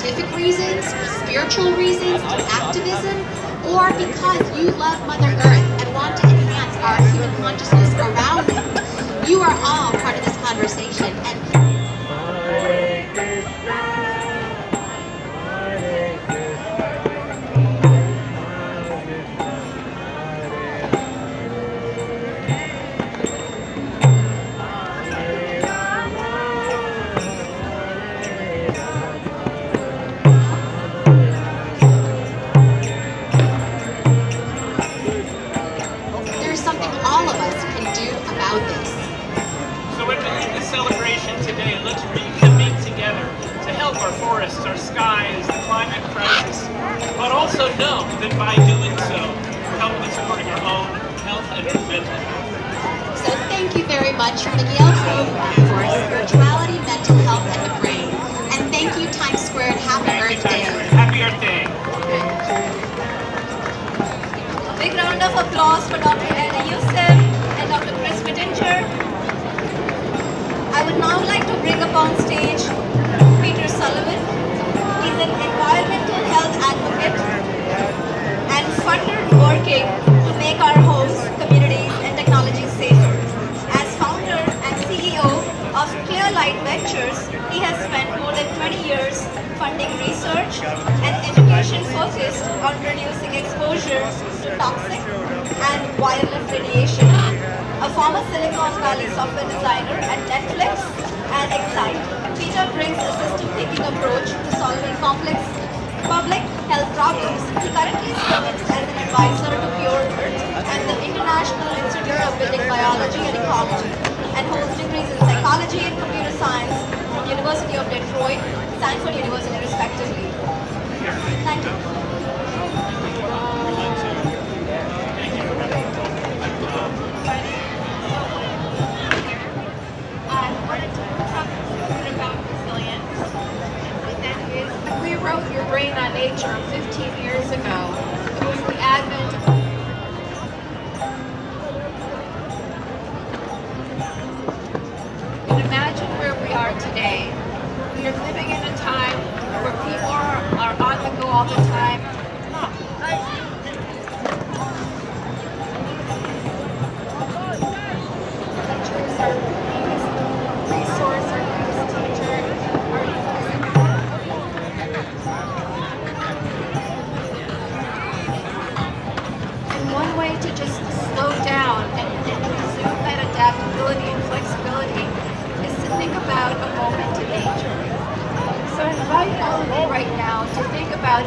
scientific reasons, for spiritual reasons, for activism, or because you love Mother Earth and want to enhance our human consciousness around it, you are all part of this conversation. And our forests, our skies, the climate crisis, but also know that by doing so, help with supporting our own health and mental health. So thank you very much from the Yale program for spirituality, mental health, and the brain. And thank you, Times Square, and happy Earth Day. Happy Earth Day. A big round of applause for Dr. Anna Youssef and Dr. Chris Whittinger. I would now like to bring up on stage Peter Sullivan. He's an environmental health advocate and funder working to make our homes, communities, and technologies safer. As founder and CEO of Clearlight Ventures, he has spent more than 20 years funding research and education focused on reducing exposure to toxic and wireless radiation. A former Silicon Valley software designer at Netflix and Excite, Peter brings a system-thinking approach to solving complex public health problems. He currently serves as an advisor to Pure Earth and the International Institute of Building Biology and Ecology, and holds degrees in psychology and computer science from University of Detroit, Stanford University, respectively. Thank you. We wrote Your Brain on Nature 15 years ago. It was the advent of and imagine where we are today. We are living in a time where people are on the go all the time. Teachers are the biggest resource, our biggest teacher, one way to just slow down and resume that adaptability and flexibility is to think about a moment in nature. So I invite all of you right now to think about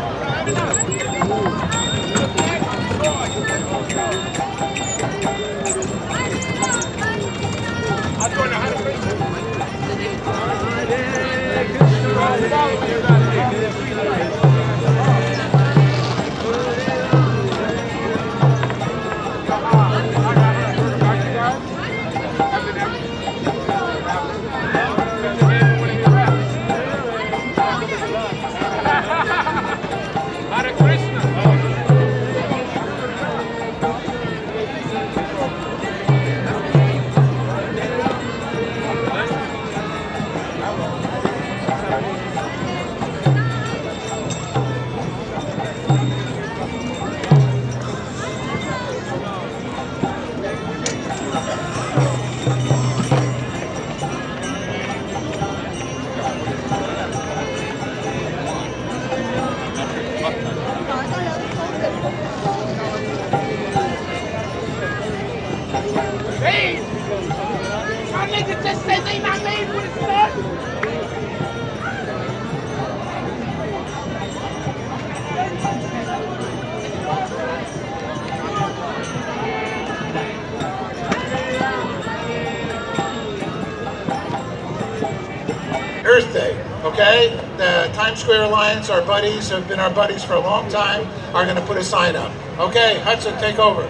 Earth Day, okay? The Times Square Alliance, our buddies, have been our buddies for a long time, are going to put a sign up. Okay, Hudson, take over.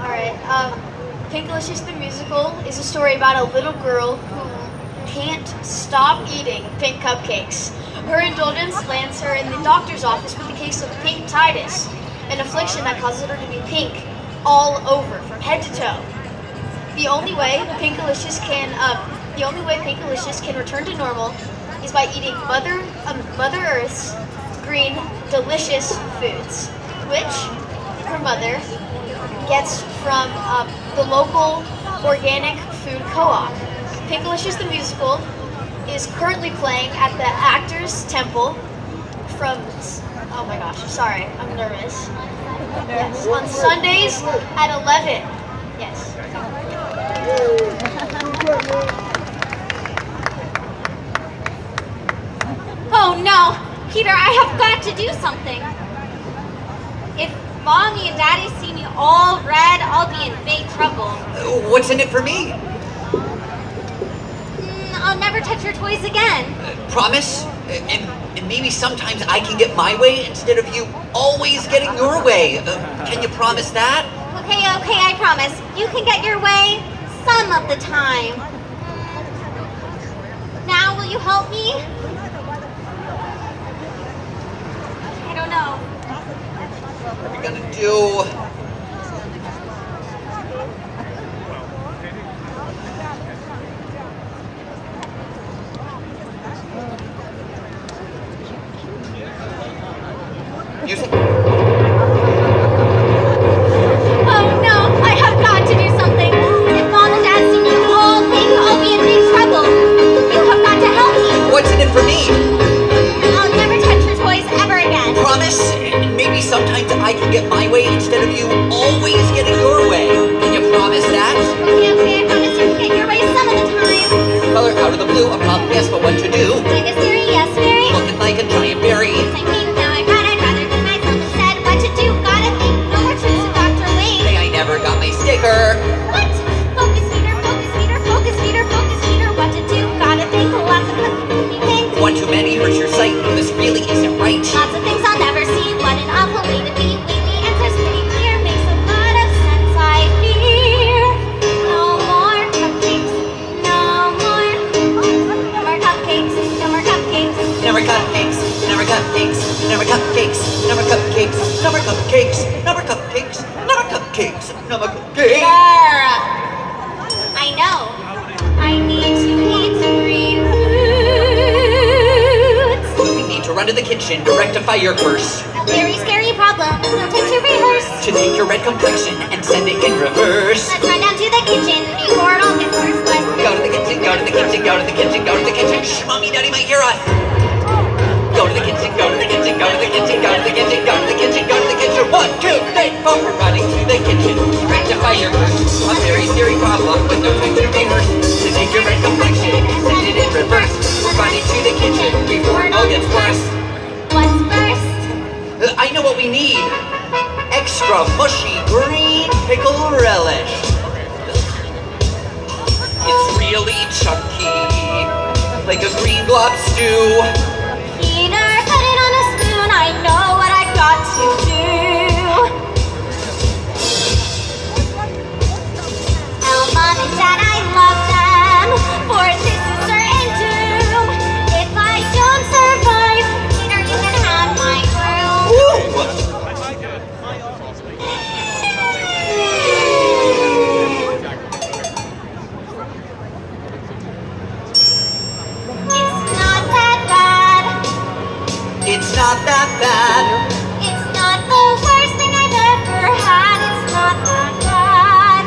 Alright, Pinkalicious the Musical is a story about a little girl who can't stop eating pink cupcakes. Her indulgence lands her in the doctor's office with a case of pink-titis, an affliction that causes her to be pink all over, from head to toe. The only way Pinkalicious can return to normal is by eating Mother Earth's green, delicious foods, which her mother gets from the local organic food co-op. Pinkalicious the musical is currently playing at the Actors Temple from, oh my gosh, sorry, I'm nervous. Yes, on Sundays at 11. Yes. Oh no, Peter, I have got to do something. If Mommy and Daddy see me all red, I'll be in big trouble. What's in it for me? I'll never touch your toys again. Promise? And maybe sometimes I can get my way instead of you always getting your way. Can you promise that? Okay, I promise. You can get your way some of the time. Now, will you help me? I don't know. What are we gonna do? Music? Oh no, I have got to do something. If Mom and Dad see me all think I'll be in big trouble. You have got to help me. What's in it for me? I'll never touch your toys ever again. Promise? And maybe sometimes I can get my way instead of you always getting your way. Can you promise that? Okay, I promise you can get your way some of the time. Color out of the blue, a problem, yes, but what to do? Like a Siri, yes, Mary. Looking like a giant berry. I mean, now I'd rather be myself instead. What to do? Gotta think. No more trips to Dr. Wayne. Hey, I never got my sticker. What? Focus meter, focus meter, focus meter, focus meter. What to do? Gotta think. Lots of things. One too many hurts your sight. No, this really isn't right. Lots of things I'll never see. What an awful way to be. Wait, the answer's pretty clear. Makes a lot of sense, I fear. No more cupcakes. No more. No more cupcakes. No more cupcakes. Never cupcakes, never cupcakes, never cupcakes, never cupcakes, never cupcakes, never cupcakes, never cupcakes, never cupcakes. There. I know. I need to eat green foods. We need to run to the kitchen to rectify your curse. A very scary problem. No time to rehearse. To take your red complexion and send it in reverse. Let's run down to the kitchen before it all gets worse. Let's Go to the kitchen, go to the kitchen, go to the kitchen, go to the kitchen. Shh, Mommy, Daddy might hear us. Go to the kitchen, go to the kitchen, go to the kitchen, go to the kitchen, go to the kitchen, go to the kitchen. 1, 2, 3, 4, we're running to the kitchen. Rectify your curse. A very scary problem with no time to rehearse. To take your red complexion and send it in reverse. We're running to the kitchen before it all gets worse. What's first? I know what we need. Extra mushy green pickle relish. It's really chunky, like a green blob stew. Peter, put it on a spoon. I know what I got to do. Tell Mom and Dad I love them, for this is certain doom. If I don't survive, Peter, you can have my room. It's not that bad. It's not the worst thing I've ever had. It's not that bad.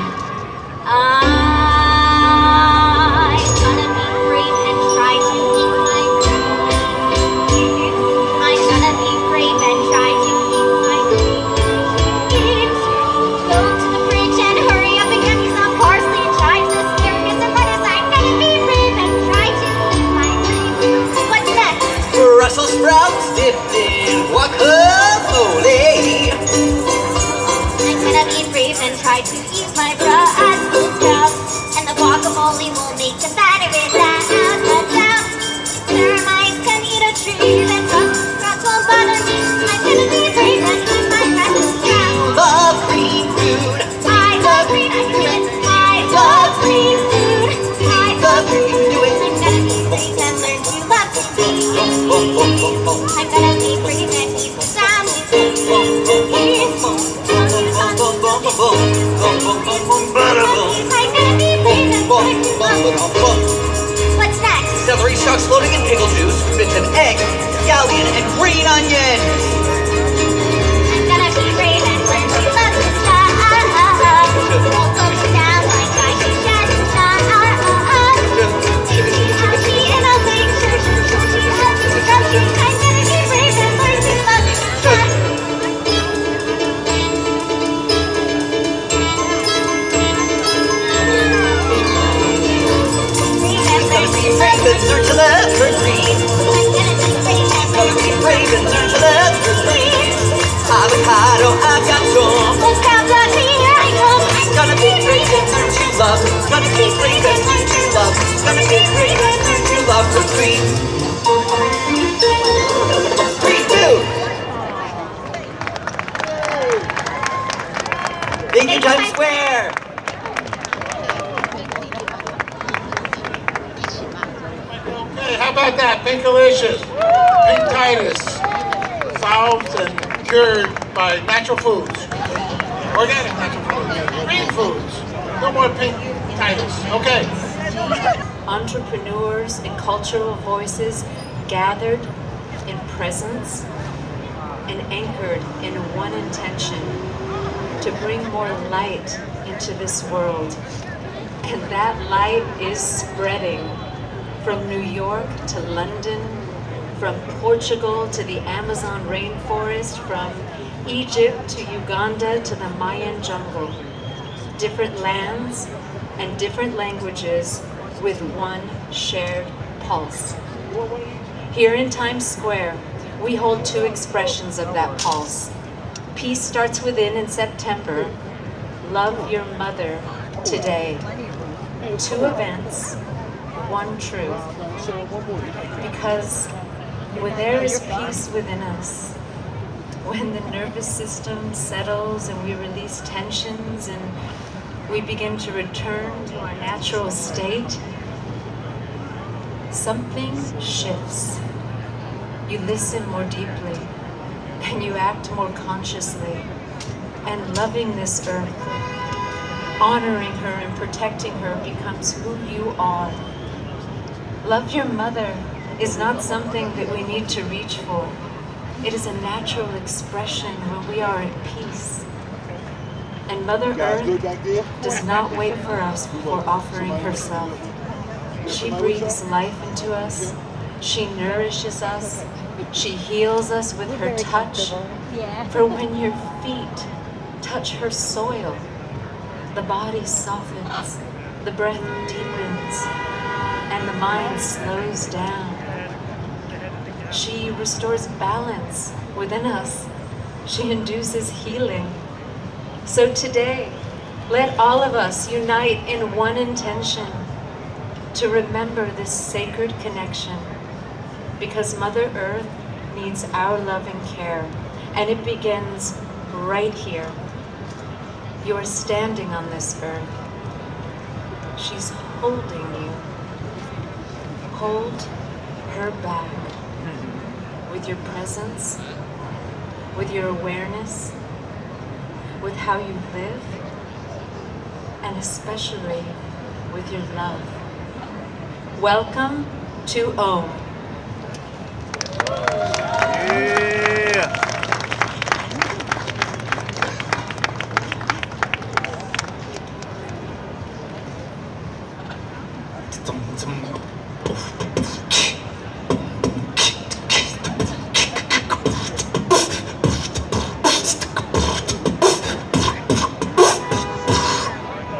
I'm gonna be brave and try to eat my dreams. I'm gonna be brave and try to eat my dreams. Go to the fridge and hurry up and get me some parsley, chives, asparagus, and lettuce. I'm gonna be brave and try to eat my dreams. What's next? Brussels sprouts dipped in guacamole. What's next? Celery stalks floating in pickle juice, bits of egg, scallion, and green onion. I'm gonna be brave and learn to love this stuff. Won't go down like I can just She's happy in a way, sure she's happy. I'm gonna be brave and learn to love this stuff. Ravens learn to love her green. Gonna be brave and learn to love her green. Avocado, I've got some. Let's count on me, here I come. Gonna be brave and learn to love. Gonna be brave and learn to love. Gonna be brave and learn to love her green. Green food. Thank you, Times Square. Hey, how about that? Pinkalicious, Pink Titus, solved and cured by natural foods, organic natural foods, green foods. No more Pink Titus. Okay. Entrepreneurs and cultural voices gathered in presence and anchored in one intention to bring more light into this world. And that light is spreading from New York to London, from Portugal to the Amazon rainforest, from Egypt to Uganda to the Mayan jungle. Different lands and different languages with one shared pulse. Here in Times Square, we hold two expressions of that pulse. Peace starts within in September. Love your mother today. Two events, one truth. Because when there is peace within us, when the nervous system settles and we release tensions and we begin to return to our natural state, something shifts. You listen more deeply and you act more consciously. And loving this earth, honoring her and protecting her becomes who you are. Love your mother is not something that we need to reach for. It is a natural expression when we are at peace. And Mother Earth does not wait for us before offering herself. She breathes life into us. She nourishes us. She heals us with her touch. For when your feet touch her soil, the body softens, the breath deepens, and the mind slows down. She restores balance within us. She induces healing. So today, let all of us unite in one intention to remember this sacred connection, because Mother Earth needs our love and care, and it begins right here. You are standing on this earth. She's holding you. Hold her back with your presence, with your awareness, with how you live, and especially with your love. Welcome to Om.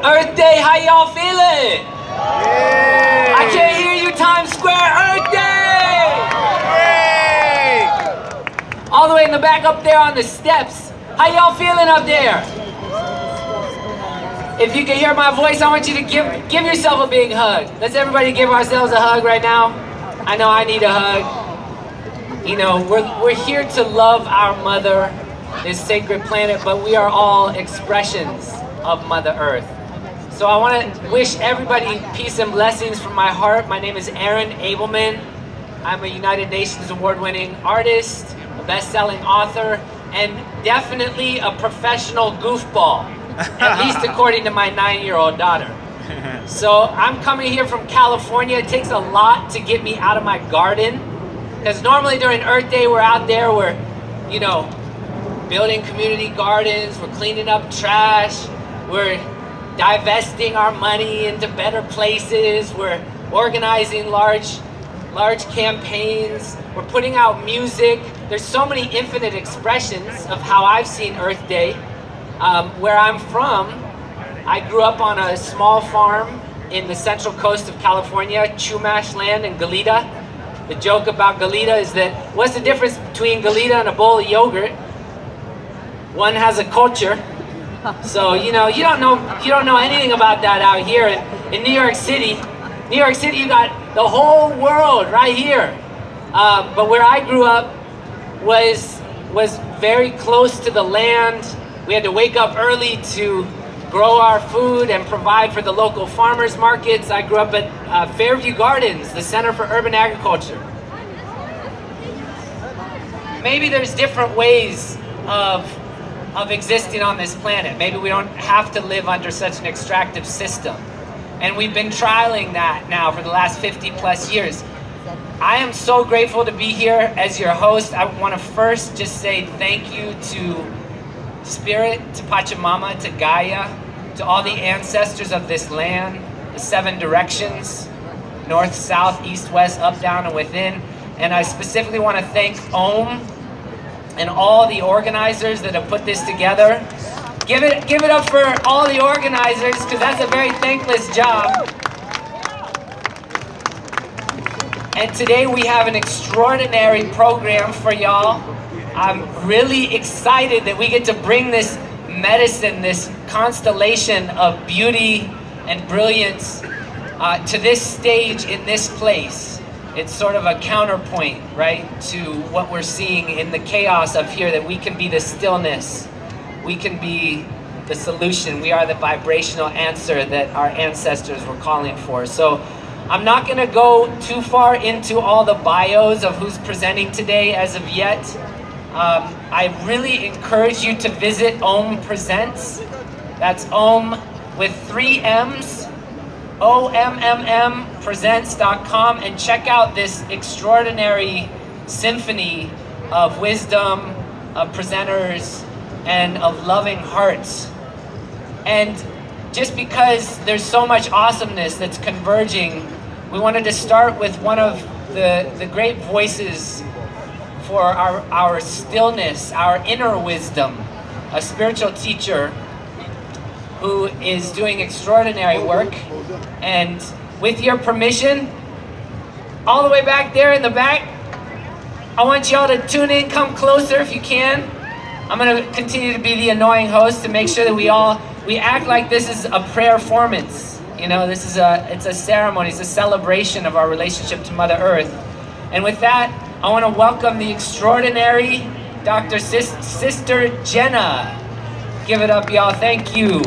Earth Day, how y'all feeling? I can't hear you, Times Square. Earth Day! All the way in the back up there on the steps. How y'all feeling up there? If you can hear my voice, I want you to give yourself a big hug. Let's everybody give ourselves a hug right now. I know I need a hug. You know, we're here to love our mother, this sacred planet, but we are all expressions of Mother Earth. So I want to wish everybody peace and blessings from my heart. My name is Aaron Abelman. I'm a United Nations award-winning artist, a best-selling author, and definitely a professional goofball, at least according to my 9-year-old daughter. So I'm coming here from California. It takes a lot to get me out of my garden. Because normally during Earth Day, we're out there, we're, you know, building community gardens, we're cleaning up trash, we're divesting our money into better places, we're organizing large campaigns, we're putting out music. There's so many infinite expressions of how I've seen Earth Day. Where I'm from, I grew up on a small farm in the central coast of California, Chumash land in Goleta. The joke about Goleta is that, what's the difference between Goleta and a bowl of yogurt? One has a culture. So, you know, you don't know anything about that out here in New York City. New York City, you got the whole world right here. But where I grew up was very close to the land. We had to wake up early to grow our food and provide for the local farmers markets. I grew up at Fairview Gardens, the Center for Urban Agriculture. Maybe there's different ways of existing on this planet. Maybe we don't have to live under such an extractive system. And we've been trialing that now for the last 50 plus years. I am so grateful to be here as your host. I want to first just say thank you to Spirit, to Pachamama, to Gaia, to all the ancestors of this land, the 7 directions, north, south, east, west, up, down, and within. And I specifically want to thank Om and all the organizers that have put this together. Give it up for all the organizers, because that's a very thankless job. And today we have an extraordinary program for y'all. I'm really excited that we get to bring this medicine, this constellation of beauty and brilliance to this stage in this place. It's sort of a counterpoint, right, to what we're seeing in the chaos of here, that we can be the stillness. We can be the solution. We are the vibrational answer that our ancestors were calling for. So I'm not going to go too far into all the bios of who's presenting today as of yet. I really encourage you to visit Om Presents. That's Om with 3 M's, OMMM presents.com, and check out this extraordinary symphony of wisdom, of presenters, and of loving hearts. And just because there's so much awesomeness that's converging, we wanted to start with one of the great voices for our stillness, our inner wisdom, a spiritual teacher who is doing extraordinary work. And with your permission, all the way back there in the back, I want y'all to tune in, come closer if you can. I'm gonna continue to be the annoying host to make sure that we act like this is a prayer-formance. You know, it's a ceremony, it's a celebration of our relationship to Mother Earth. And with that, I want to welcome the extraordinary Sister Jenna. Give it up, y'all. Thank you.